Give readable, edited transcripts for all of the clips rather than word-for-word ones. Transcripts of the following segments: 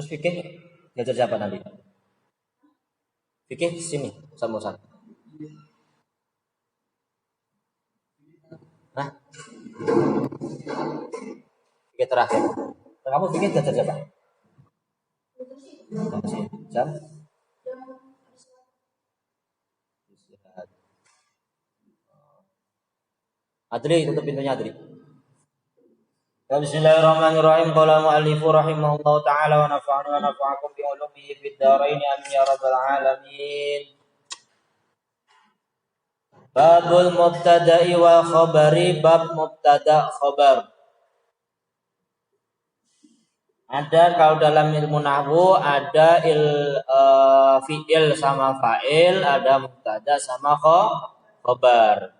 Terus fikih diajar siapa nanti? Fikih sini sama Ustaz. Nah, fikih terakhir. Kamu fikih diajar siapa? Jam? Adri, tutup pintunya Adri. Bismillahirrahmanirrahim. Qala mu'allifu rahimahullahu ta'ala wa nafa'ana wa nafa'akum bi ulumihi fid dharain amin ya rabbal alamin. Babul mubtada'i wa khabari, bab mubtada' khabar. Ada kalau dalam ilmu nahwu ada fi'il sama fa'il, ada mubtada sama khabar.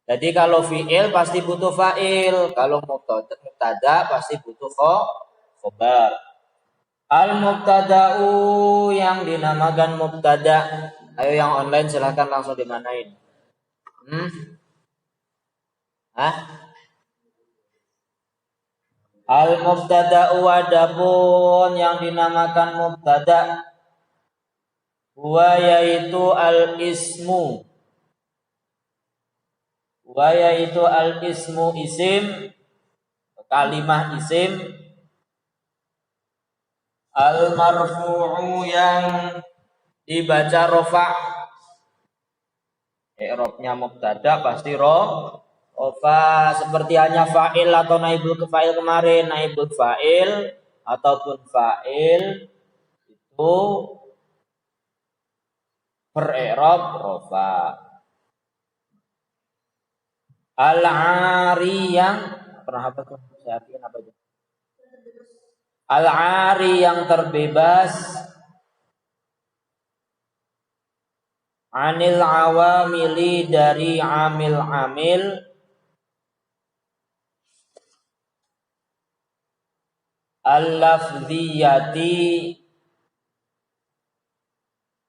Jadi kalau fi'il pasti butuh fa'il, kalau mubtada pasti butuh khabar. Al-mubtada'u yang dinamakan mubtada. Ayo yang online silahkan langsung dimanain. Al-mubtada'u adapun yang dinamakan mubtada huwa yaitu al-ismu. Wa yaitu al-ismu isim, kalimah isim, al-marfu'u yang dibaca rofa. I'rabnya mubtada pasti rofa, seperti hanya fa'il atau naibul fa'il kemarin. Naibul fa'il ataupun fa'il itu ber-i'rab rofa. Al-'ari yang pernah apa tuh? Saya artikan apa itu? Al-'ari yang terbebas anil awamili dari amil-amil al-lafziyati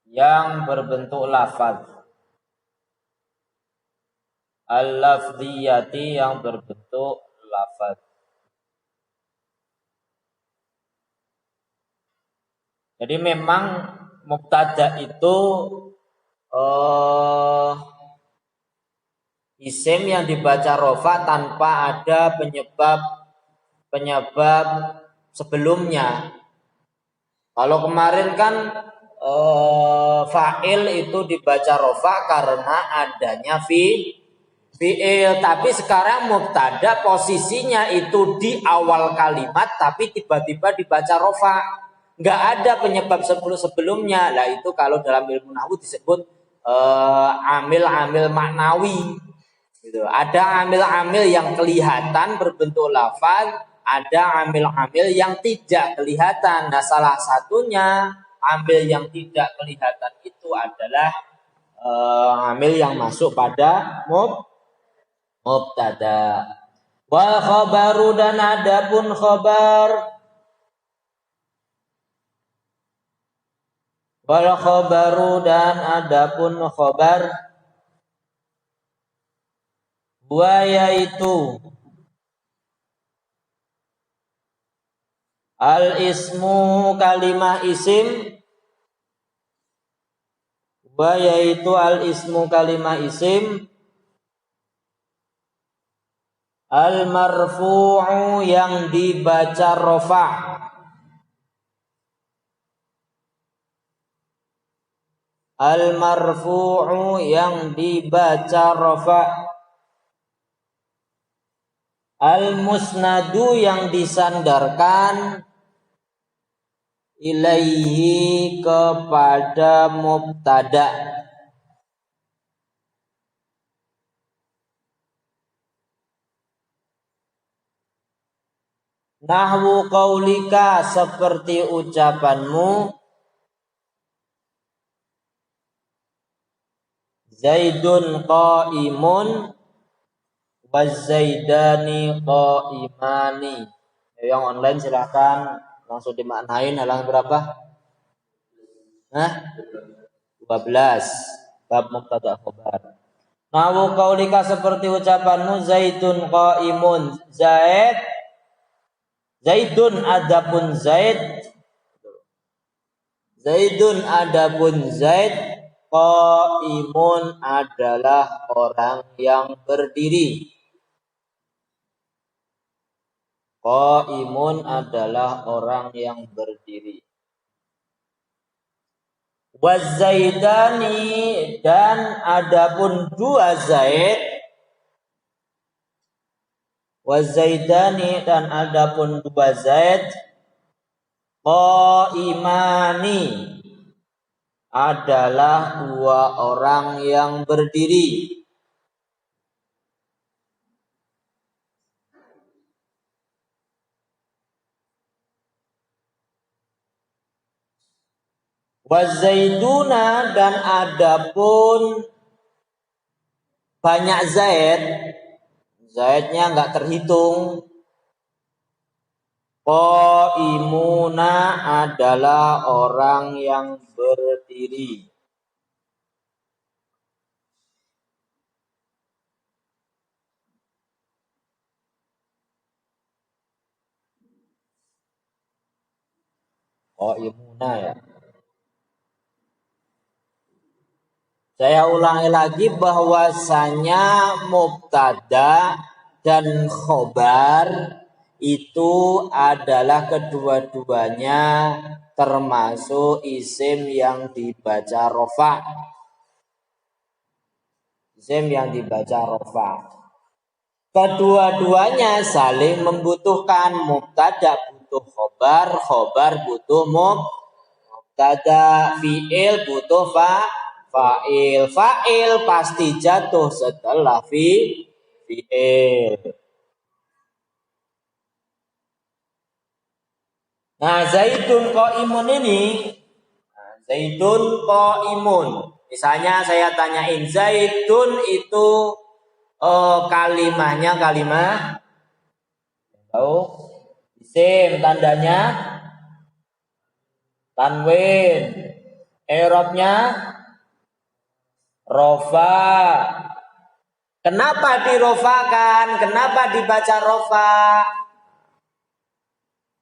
yang berbentuk lafaz. Al-lafziyati yang berbentuk lafaz. Jadi memang mubtada itu isim yang dibaca rofa tanpa ada penyebab sebelumnya. Kalau kemarin kan fa'il itu dibaca rofa karena adanya fi'il, tapi sekarang mubtada posisinya itu di awal kalimat tapi tiba-tiba dibaca rofa, nggak ada penyebab sebelumnya. Lah itu kalau dalam ilmu nahwu disebut amil-amil maknawi gitu. Ada amil-amil yang kelihatan berbentuk lafaz, ada amil-amil yang tidak kelihatan. Nah, salah satunya amil yang tidak kelihatan itu adalah amil yang masuk pada mubtada. Wal khabaru dan adapun khabar. Wal khabaru dan adapun khabar. Wa yaitu al ismu kalimah isim. Wa yaitu al ismu kalimah isim. Al marfu'u yang dibaca rofa. Al marfu'u yang dibaca rofa. Al musnadu yang disandarkan ilaihi kepada mubtada. Nahwu qaulika seperti ucapanmu Zaidun qaimun wa zaidani qaimani. Yang online silakan langsung dimaknain halaman berapa? 12 bab mubtada khabar. Nahwu qaulika seperti ucapanmu Zaidun qaimun, Zaidun adapun Zaid Zaidun adapun Zaid, qaimun adalah orang yang berdiri. Qaimun adalah orang yang berdiri. Wazaidani dan adapun dua Zaid. Wazaidani dan adapun dua Zaid. Qaimani adalah dua orang yang berdiri. Wazaiduna dan adapun banyak Zaid, Zaidnya enggak terhitung. Qaimuna adalah orang yang berdiri. Qaimuna ya. Saya ulangi lagi bahwasanya mubtada dan khobar itu adalah kedua-duanya termasuk isim yang dibaca rofa. Isim yang dibaca rofa. Kedua-duanya saling membutuhkan. Mubtada butuh khobar, khobar butuh mubtada, fi'il butuh fa'il. Fa'il pasti jatuh setelah fi'il. Nah, Zaidun qaimun ini, Zaidun qaimun. Misalnya saya tanyain Zaidun itu kalimahnya kalimah tahu? Isim tandanya tanwin. I'rabnya rofa. Kenapa dirofakan? Kenapa dibaca rofa?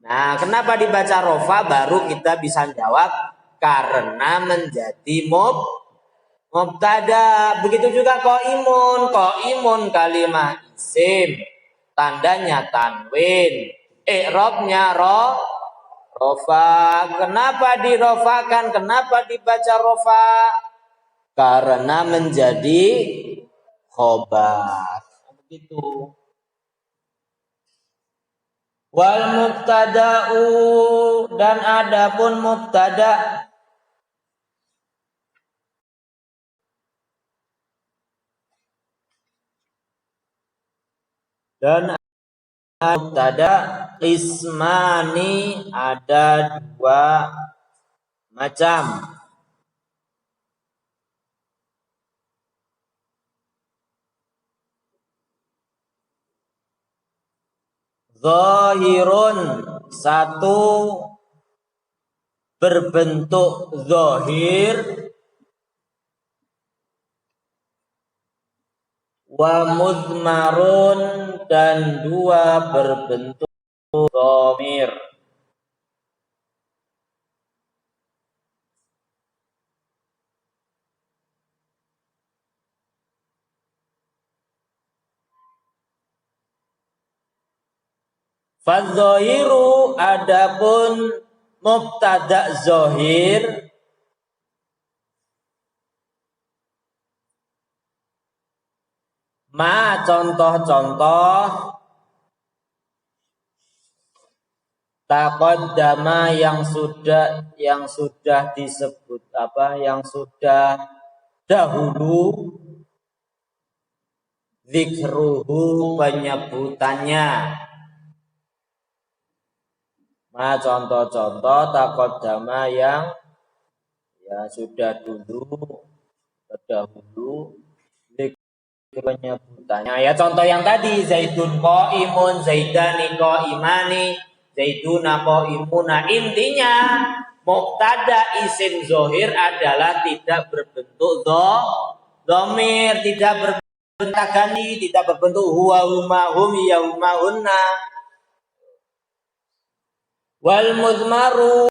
Nah, kenapa dibaca rofa? Baru kita bisa jawab karena menjadi mubtada. Begitu juga qaimun. Qaimun kalimah isim. Tandanya tanwin. I'rabnya rofa. Kenapa dirofakan? Kenapa dibaca rofa? Karena menjadi khobar. Begitu. Wal mubtada'u dan adapun mubtada dan mubtada ismani ada dua macam. Zahirun satu berbentuk zahir, wa mudmarun dan dua berbentuk dhamir. Fadzahiru adapun mubtada zahir ma contoh-contoh taqaddama yang sudah disebut yang sudah dahulu zikruhu penyebutannya. Ma contoh-contoh taqaddama yang sudah dahulu penyebutannya. Ya contoh yang tadi Zaidun qaimun, Zaidani qaimani, Zaiduna qaimuna. Intinya mubtada isim zahir adalah tidak berbentuk dhamir, tidak berbentuk gani, tidak berbentuk huwa huma hum ya huma hunna. Wal mudmaru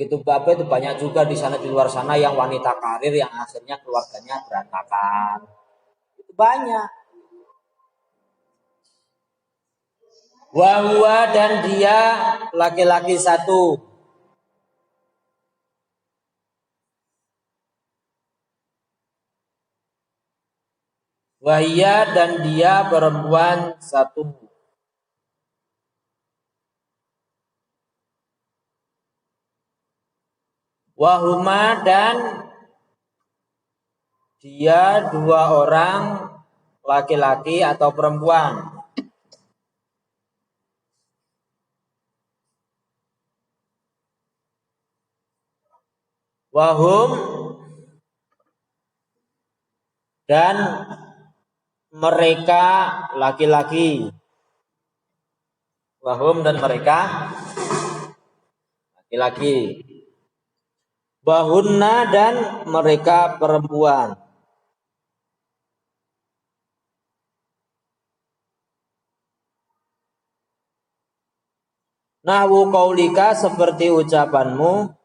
begitu apa itu banyak juga di sana di luar sana yang wanita karir yang akhirnya keluarganya berantakan. Itu banyak. Wahwa dan dia laki-laki satu. Wahia dan dia perempuan satu. Wahuma dan dia dua orang laki-laki atau perempuan. Wahum dan mereka laki-laki. Wahum dan mereka laki-laki. Wahunna dan mereka perempuan. Nahwu qaulika seperti ucapanmu.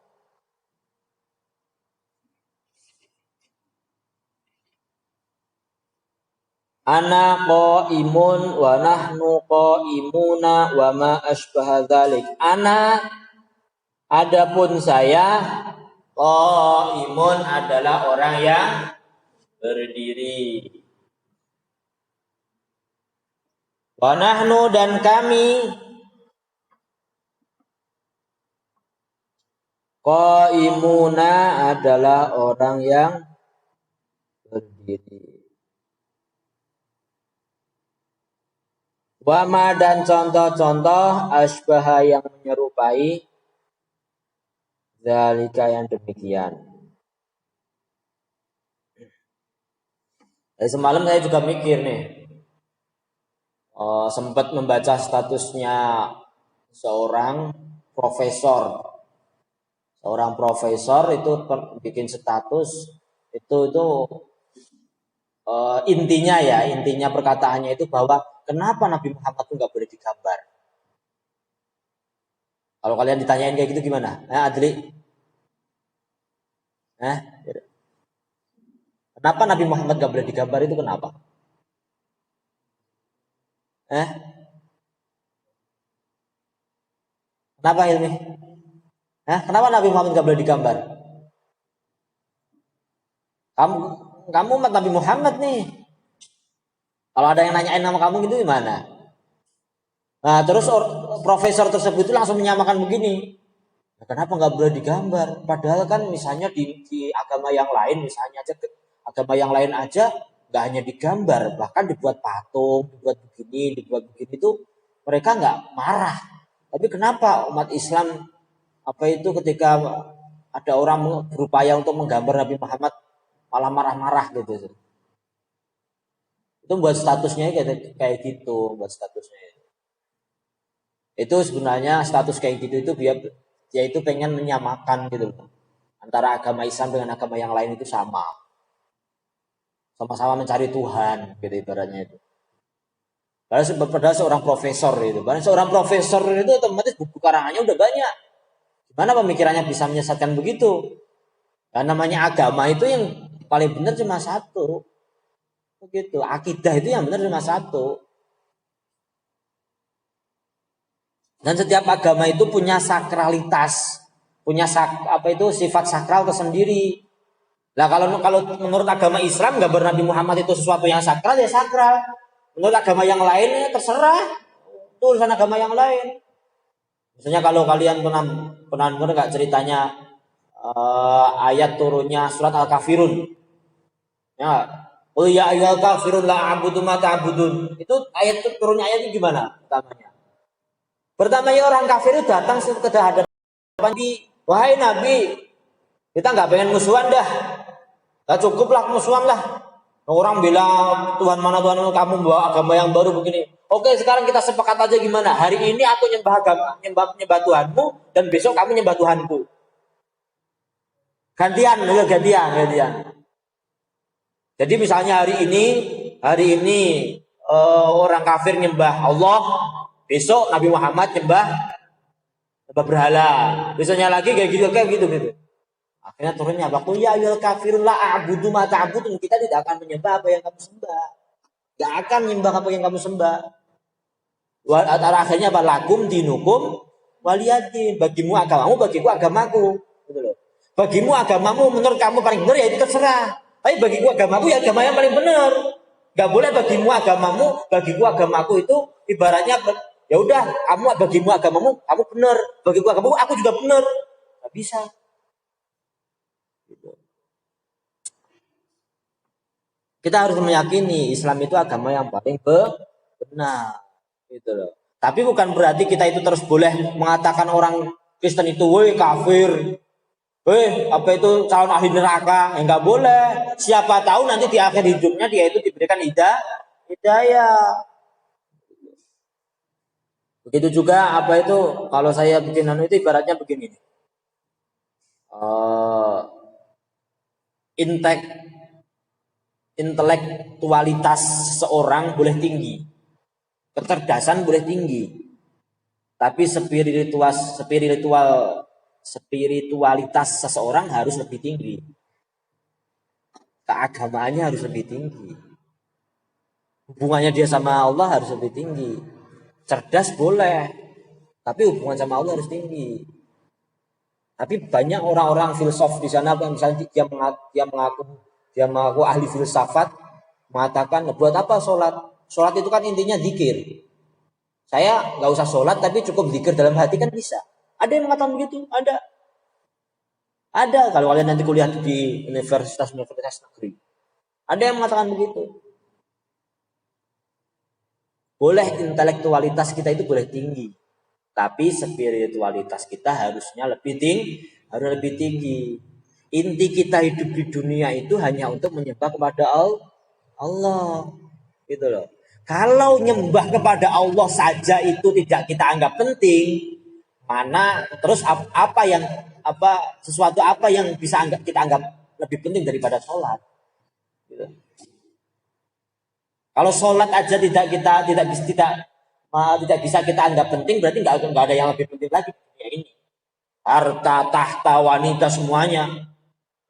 Ana qaimun wa nahnu qaimuna wa ma asbaha dzalik. Ana adapun saya qaimun adalah orang yang berdiri. Wa nahnu dan kami qaimuna adalah orang yang berdiri. Wama dan contoh-contoh asbaha yang menyerupai zalika yang demikian. Dari semalam saya juga mikir nih, sempat membaca statusnya seorang profesor. Seorang profesor itu bikin status itu intinya perkataannya itu bahwa kenapa Nabi Muhammad itu nggak boleh digambar? Kalau kalian ditanyain kayak gitu gimana? Adli? Kenapa Nabi Muhammad nggak boleh digambar itu kenapa? Kenapa ini? Kenapa Nabi Muhammad nggak boleh digambar? Kamu umat Nabi Muhammad nih. Kalau ada yang nanyain nama kamu gitu gimana? Nah terus profesor tersebut itu langsung menyamakan begini. Nah, kenapa nggak boleh digambar? Padahal kan misalnya di agama yang lain, misalnya aja agama yang lain aja nggak hanya digambar, bahkan dibuat patung, dibuat begini itu mereka nggak marah. Tapi kenapa umat Islam itu ketika ada orang berupaya untuk menggambar Nabi Muhammad malah marah-marah gitu? Itu buat statusnya kayak gitu, buat statusnya itu sebenarnya status kayak gitu itu dia itu pengen menyamakan gitu loh, antara agama Islam dengan agama yang lain itu sama-sama mencari Tuhan gitu ibaratnya itu. Padahal seorang profesor itu, otomatis buku karangannya udah banyak. Gimana pemikirannya bisa menyesatkan begitu? Nah, namanya agama itu yang paling benar cuma satu. Begitu, akidah itu yang benar cuma satu. Dan setiap agama itu punya sakralitas, punya sifat sakral tersendiri. Nah kalau menurut agama Islam gambar Nabi Muhammad itu sesuatu yang sakral ya sakral. Menurut agama yang lain ya terserah, itu urusan agama yang lain. Misalnya kalau kalian pernah dengar nggak ceritanya ayat turunnya surat Al-Kafirun? Ya, oh ya ayyuhal kafirun la a'budu ma ta'budun. Itu ayat turunnya ayat itu gimana Pertamanya orang kafir itu datang ke hadapan Nabi, wahai Nabi, kita nggak pengen musuhan dah, nggak cukuplah musuhan lah. Orang bilang Tuhan mana Tuhan kamu bawa agama yang baru begini. Oke, sekarang kita sepakat aja gimana? Hari ini aku nyembah Tuhanmu dan besok kamu nyembah Tuhanku. Gantian. Jadi misalnya hari ini orang kafir nyembah Allah, besok Nabi Muhammad nyembah Nyembah berhala. Besoknya lagi kayak gitu gitu. Akhirnya turunnya apa? Qul ya ayyuhal kafirun la a'budu ma ta'budun. Kita tidak akan menyembah apa yang kamu sembah. Tidak akan menyembah apa yang kamu sembah. Akhirnya apa? Lakum dinukum waliyadin. Bagimu agamamu, bagiku agamaku. Gitu loh. Bagimu agamamu menurut kamu paling benar ya itu terserah. Tapi bagiku agamaku ya agama yang paling benar. Gak boleh bagimu agamamu, bagiku agamaku itu ibaratnya ya udah kamu bagimu agamamu kamu benar, bagiku agamamu aku juga benar. Gak bisa. Gitu. Kita harus meyakini Islam itu agama yang paling benar. Gitu loh. Tapi bukan berarti kita itu terus boleh mengatakan orang Kristen itu, woi kafir, apa itu calon ahli neraka, enggak boleh. Siapa tahu nanti di akhir hidupnya dia itu diberikan hidayah. Begitu juga apa itu kalau saya bikin anu itu ibaratnya begini. Uh, intelektualitas seseorang boleh tinggi, kecerdasan boleh tinggi, tapi spiritualitas seseorang harus lebih tinggi. Keagamaannya harus lebih tinggi. Hubungannya dia sama Allah harus lebih tinggi. Cerdas boleh, tapi hubungan sama Allah harus tinggi. Tapi banyak orang-orang filsuf di sana yang misalnya dia mengaku ahli filsafat, mengatakan buat apa sholat? Sholat itu kan intinya zikir. Saya nggak usah sholat tapi cukup zikir dalam hati kan bisa. Ada yang mengatakan begitu? Ada. Ada kalau kalian nanti kuliah di universitas negeri. Ada yang mengatakan begitu. Boleh intelektualitas kita itu boleh tinggi. Tapi spiritualitas kita harusnya harus lebih tinggi. Inti kita hidup di dunia itu hanya untuk menyembah kepada Allah. Gitu loh. Kalau nyembah kepada Allah saja itu tidak kita anggap penting, mana terus sesuatu apa yang bisa kita anggap lebih penting daripada sholat? Gitu. Kalau sholat aja tidak bisa kita anggap penting, berarti nggak ada yang lebih penting lagi ya ini. Harta, tahta, wanita semuanya,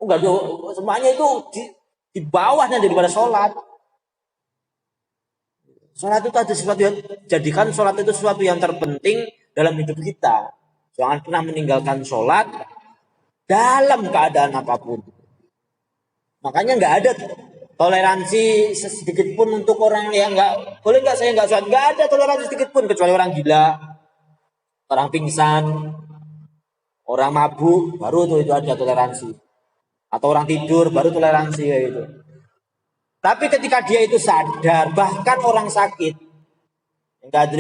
enggak semuanya itu di bawahnya daripada sholat. Sholat itu ada sesuatu yang jadikan sholat itu sesuatu yang terpenting dalam hidup kita. Jangan pernah meninggalkan sholat dalam keadaan apapun. Makanya nggak ada toleransi sedikit pun untuk orang yang nggak boleh nggak saya nggak sholat, nggak ada toleransi sedikit pun kecuali orang gila, orang pingsan, orang mabuk baru tuh itu ada toleransi, atau orang tidur baru toleransi ya itu. Tapi ketika dia itu sadar, bahkan orang sakit, enggak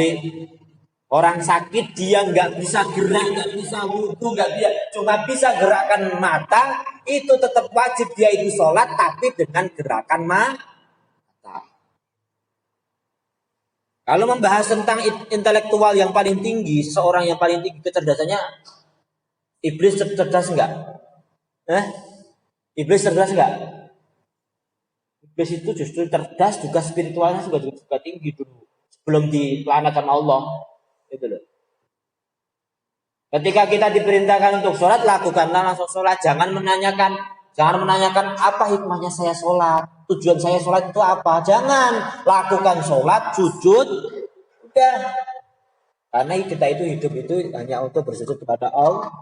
orang sakit dia nggak bisa gerak, nggak bisa wudhu, nggak bisa, cuma bisa gerakan mata, itu tetap wajib dia itu sholat, tapi dengan gerakan mata. Kalau membahas tentang intelektual yang paling tinggi, seorang yang paling tinggi kecerdasannya, iblis cerdas enggak? Iblis cerdas enggak? Iblis itu justru cerdas juga spiritualnya juga tinggi dulu sebelum dipelana sama Allah. Itu loh. Ketika kita diperintahkan untuk sholat, lakukanlah langsung sholat. Jangan menanyakan apa hikmahnya saya sholat, tujuan saya sholat itu apa. Jangan lakukan sholat, sujud, udah. Karena kita itu hidup itu hanya untuk bersujud kepada Allah.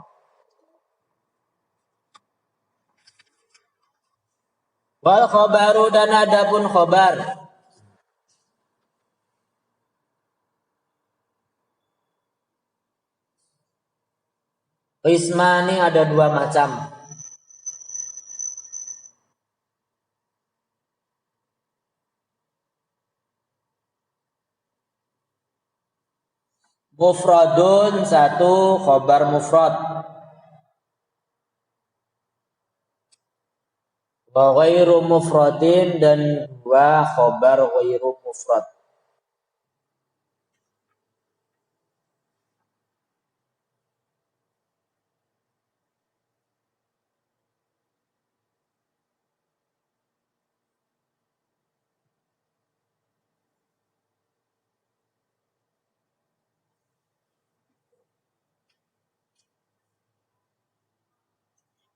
Wal khobaru dan adapun khobar. Ismani ada dua macam. Mufradun satu khobar mufrad. Wa ghairu mufradin dan dua khobar ghairu mufrad.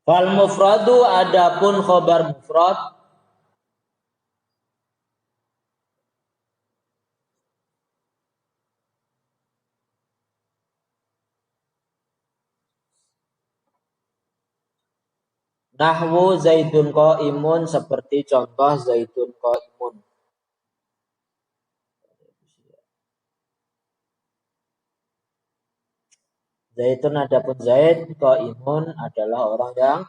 Fal mufradu adapun khobar mufrad nahwu zaidun qaimun seperti contoh zaidun qaimun. Zaidun adapun Zaid, qaimun adalah orang yang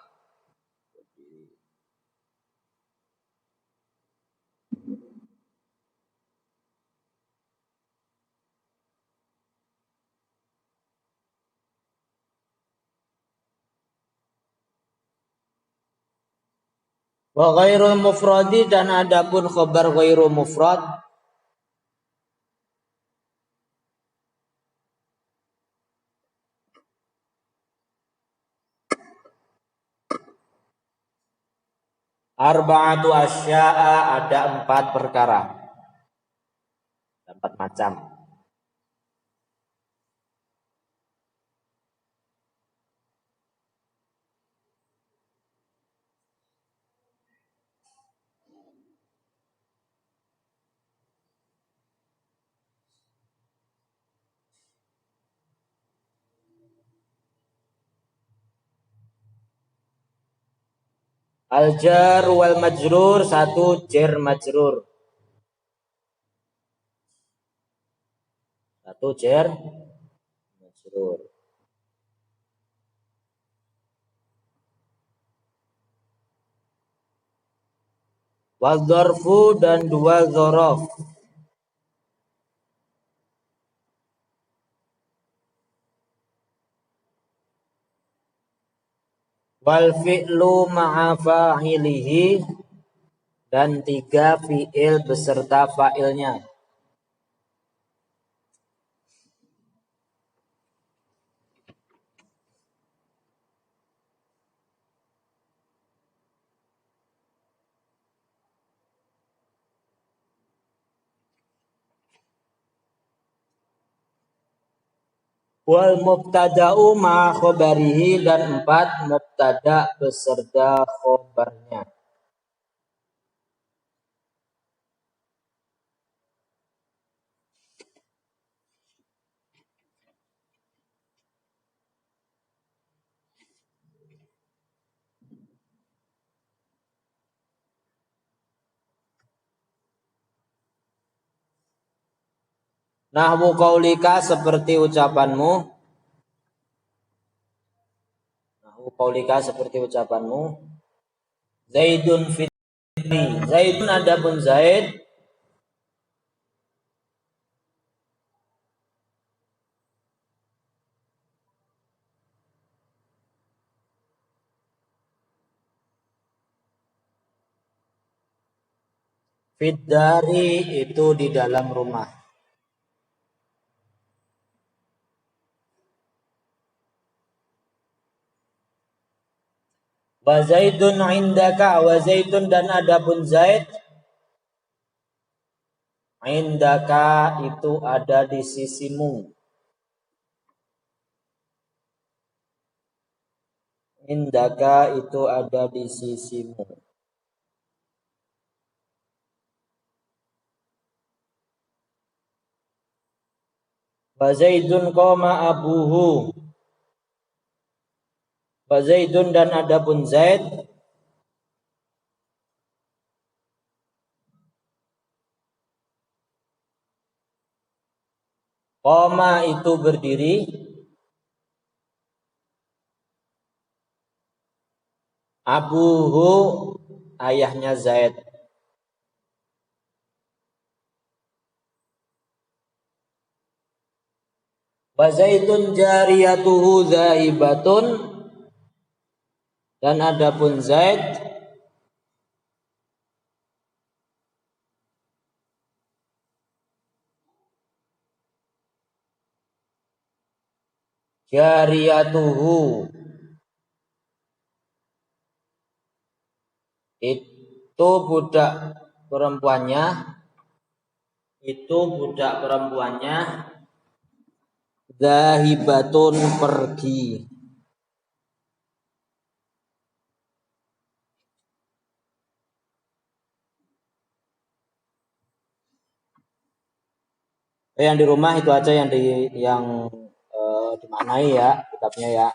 wa ghairul mufradi dan adapun khobar ghairu mufrad arba'atu asya'a ada 4 perkara. 4 macam. Al-jar wal majrur, 1 jar majrur. 1 jar majrur. Wal dzarfu dan 2 dzaraf. Wal fi'lu ma'a fa'ilihi dan 3 fi'il beserta fa'ilnya. Wal mubtada'u ma'a khobarihi dan 4 mubtada beserta khobarnya. Nahwu qaulika seperti ucapanmu. Nahwu qaulika seperti ucapanmu. Zaidun fitri. Zaidun adapun Zaid. Fiddari itu di dalam rumah. Wa Zaidun indaka, wa Zaidun dan adapun Zaid indaka itu ada di sisimu. Indaka itu ada di sisimu. Wa Zaidun qama abuhu. Wa Zaidun dan adapun Zaid qama itu berdiri. Abuhu ayahnya Zaid. Wa Zaidun jariyatuhu zahibatun dan adapun Zaid jariyatuhu itu budak perempuannya zahibatun pergi. Yang di rumah itu aja yang dimaknai ya kitabnya ya.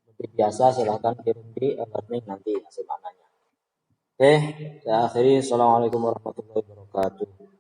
Seperti biasa silahkan kirim di learning nanti hasil maknanya. Oke, saya akhiri. Assalamualaikum warahmatullahi wabarakatuh.